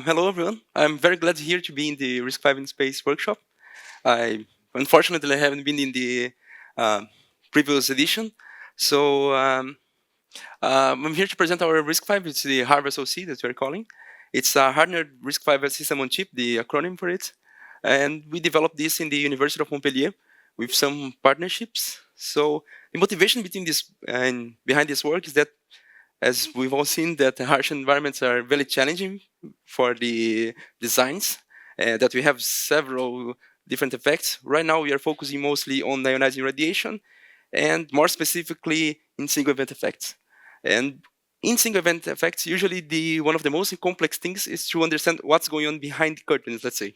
Hello, everyone. I'm very glad here to be in the RISC-V in Space workshop. I unfortunately haven't been in the uh, previous edition, so I'm here to present our RISC-V. It's the Harvard SoC that we're calling. It's a Hardened RISC-V system on chip, the acronym for it, and we developed this in the University of Montpellier with some partnerships. So the motivation between this and behind this work is that, as we've all seen, that harsh environments are very challenging for the designs, that we have several different effects. Right now, we are focusing mostly on ionizing radiation, and more specifically in single event effects. And in single event effects, usually one of the most complex things is to understand what's going on behind the curtains, let's say.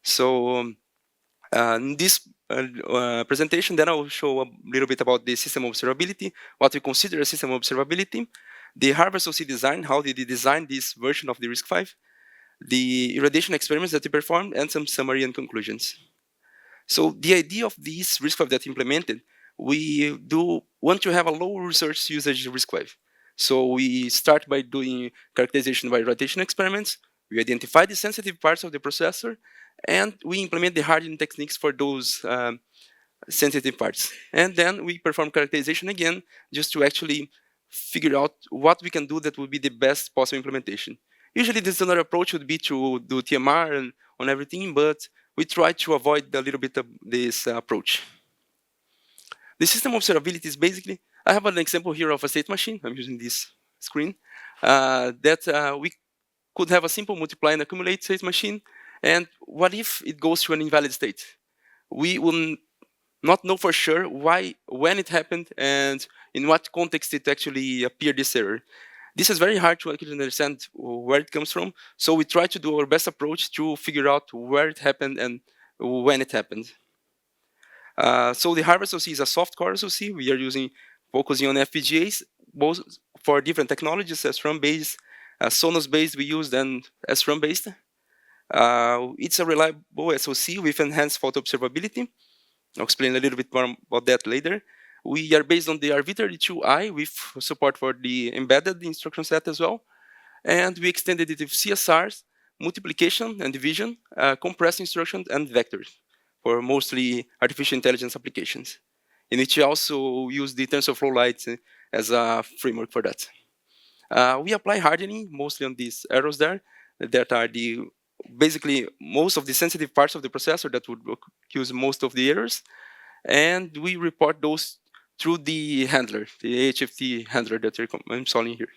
So in this presentation, then I will show a little bit about the system observability, what we consider a system observability, the Harvard SoC design, how did they design this version of the RISC-V, the irradiation experiments that we performed, and some summary and conclusions. So the idea of this RISC-V that we implemented, we do want to have a low resource usage RISC-V. So we start by doing characterization by irradiation experiments, we identify the sensitive parts of the processor, and we implement the hardening techniques for those sensitive parts. And then we perform characterization again, just to actually figure out what we can do that would be the best possible implementation. Usually this another approach would be to do TMR and on everything, but we try to avoid a little bit of this approach. The system observability is basically, I have an example here of a state machine. I'm using this screen, that we could have a simple multiply and accumulate state machine. And what if it goes to an invalid state? We will not know for sure why, when it happened, and in what context it actually appeared this error. This is very hard to actually understand where it comes from. So we try to do our best approach to figure out where it happened and when it happened. So the Harvard SoC is a soft core SoC. We are focusing on FPGAs, both for different technologies, SRAM-based, Sonos-based we used, and SRAM-based. It's a reliable SoC with enhanced fault observability. I'll explain a little bit more about that later. We are based on the RV32i with support for the embedded instruction set as well. And we extended it with CSRs, multiplication and division, compressed instructions, and vectors for mostly artificial intelligence applications. In which we also use the TensorFlow Lite as a framework for that. We apply hardening mostly on these arrows there that are basically most of the sensitive parts of the processor that would use most of the errors. And we report those through the handler, the HFT handler that I'm installing here.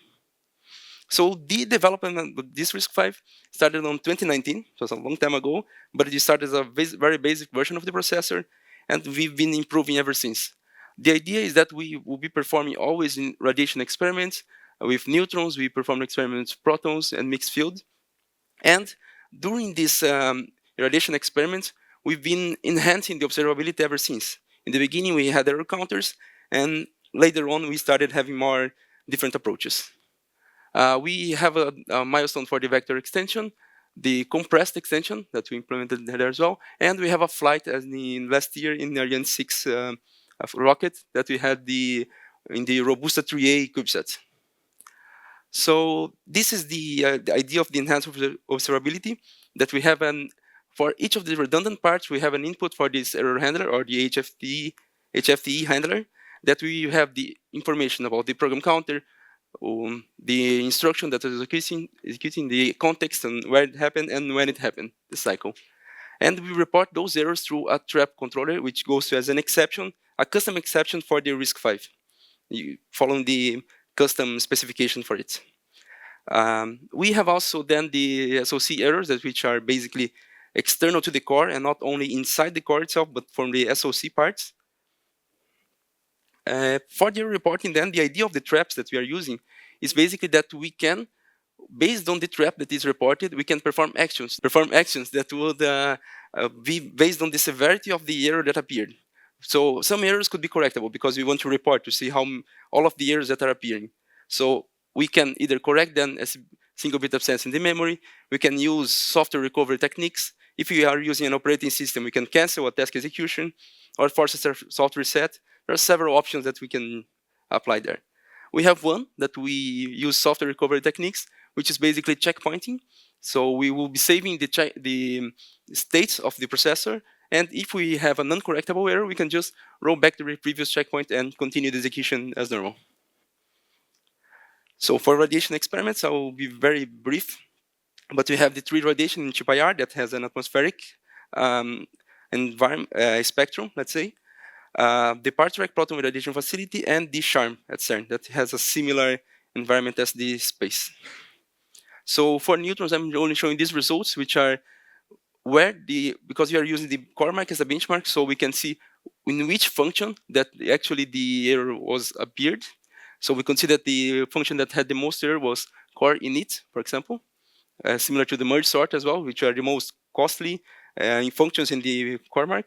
So the development of this RISC-V started on 2019, it was a long time ago, but it started as a very basic version of the processor, and we've been improving ever since. The idea is that we will be performing always in radiation experiments with neutrons, we perform experiments with protons and mixed field. And during these radiation experiments, we've been enhancing the observability ever since. In the beginning, we had error counters, and later on, we started having more different approaches. We have a milestone for the vector extension, the compressed extension that we implemented there as well, and we have a flight as in last year in the Ariane 6 rocket that we had in the Robusta 3A CubeSat. So this is the idea of the enhanced observability, that we have for each of the redundant parts, we have an input for this error handler or the HFTE handler, that we have the information about the program counter, the instruction that is executing the context and where it happened and when it happened, the cycle. And we report those errors through a trap controller, which goes as an exception, a custom exception for the RISC-V, following the custom specification for it. We have also then the SoC errors, which are basically external to the core and not only inside the core itself, but from the SoC parts. For the reporting then, the idea of the traps that we are using is basically that we can, based on the trap that is reported, we can perform actions that would be based on the severity of the error that appeared. So some errors could be correctable because we want to report to see how all of the errors that are appearing. So we can either correct them as single bit absence in the memory, we can use software recovery techniques. If we are using an operating system, we can cancel a task execution or force a soft reset. There are several options that we can apply there. We have one that we use software recovery techniques, which is basically checkpointing. So we will be saving the states of the processor, and if we have a non-correctable error, we can just roll back the previous checkpoint and continue the execution as normal. So for radiation experiments, I will be very brief, but we have the 3 radiation in chip IR that has an atmospheric spectrum, let's say. The part-track proton radiation facility and the SHARM at CERN that has a similar environment as the space. So for neutrons, I'm only showing these results, which are because we are using the CoreMark as a benchmark, so we can see in which function that actually the error was appeared. So we consider that the function that had the most error was core init, for example, similar to the merge sort as well, which are the most costly in functions in the CoreMark.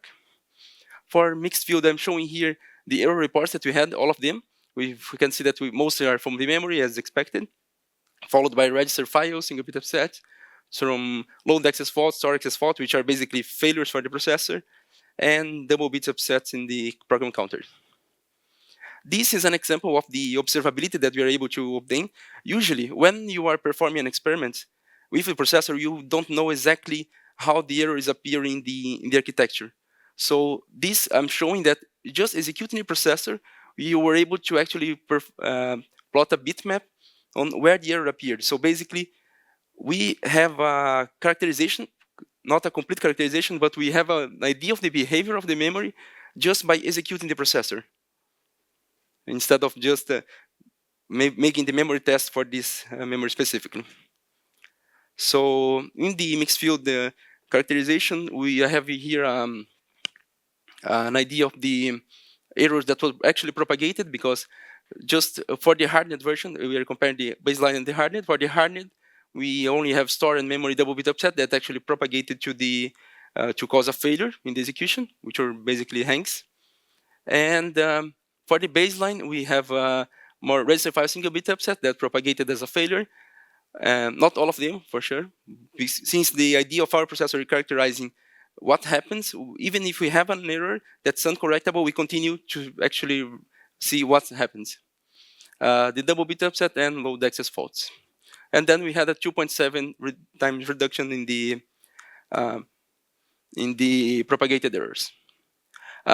For mixed field, I'm showing here the error reports that we had, all of them. We can see that we mostly are from the memory as expected, followed by register files, single bit upset, from load access faults, store access fault, which are basically failures for the processor, and double bit upsets in the program counter. This is an example of the observability that we are able to obtain. Usually, when you are performing an experiment with a processor, you don't know exactly how the error is appearing in the architecture. So this, I'm showing that just executing the processor, you were able to actually plot a bitmap on where the error appeared. So basically, we have a characterization, not a complete characterization, but we have an idea of the behavior of the memory just by executing the processor, instead of just making the memory test for this memory specifically. So in the mixed field characterization, we have here an idea of the errors that was actually propagated, because just for the hardened version, we are comparing the baseline and the hardened. For the hardened, we only have store and memory double bit upset that actually propagated to the to cause a failure in the execution, which are basically hangs. And for the baseline, we have more register file single bit upset that propagated as a failure. Not all of them, for sure. Since the idea of our processor is characterizing what happens, even if we have an error that's uncorrectable, we continue to actually see what happens. The double bit upset and load access faults. And then we had a 2.7 times reduction in the propagated errors.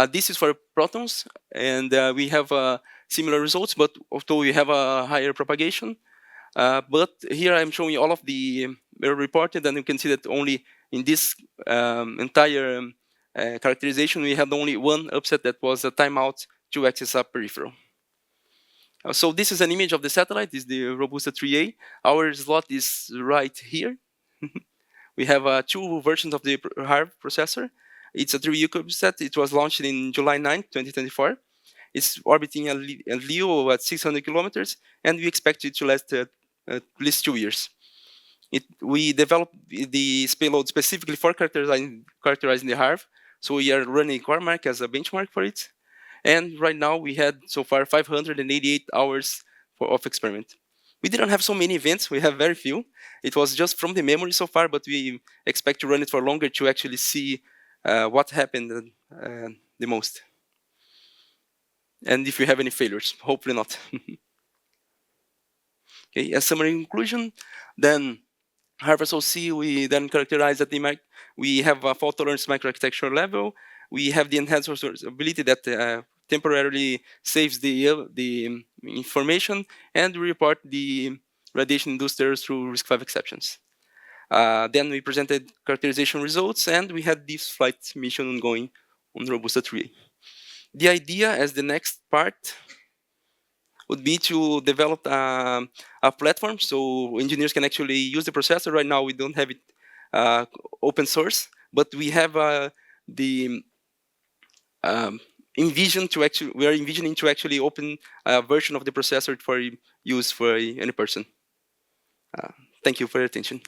This is for protons, and we have similar results, but although we have a higher propagation. But here I'm showing all of the error reported, and you can see that only in this entire characterization, we had only one upset that was a timeout to access a peripheral. So this is an image of the satellite. This is the Robusta 3A. Our slot is right here. We have 2 versions of the HARV processor. It's a 3U CubeSat. It was launched in July 9, 2024. It's orbiting a LEO at 600 kilometers, and we expect it to last at least 2 years. We developed this payload specifically for characterizing the HARV, so we are running CoreMark as a benchmark for it. And right now we had so far 588 hours of experiment. We didn't have so many events, we have very few. It was just from the memory so far, but we expect to run it for longer to actually see what happened the most. And if we have any failures, hopefully not. Okay, as summary conclusion, then HARV SoC, we then characterize that we have a fault tolerance microarchitecture level. We have the enhanced ability that temporarily saves the information, and we report the radiation-induced errors through RISC-V exceptions. Then we presented characterization results, and we had this flight mission ongoing on Robusta 3A. The idea as the next part would be to develop a platform so engineers can actually use the processor. Right now, we don't have it open source, but we have we are envisioning to actually open a version of the processor for use for any person. Thank you for your attention.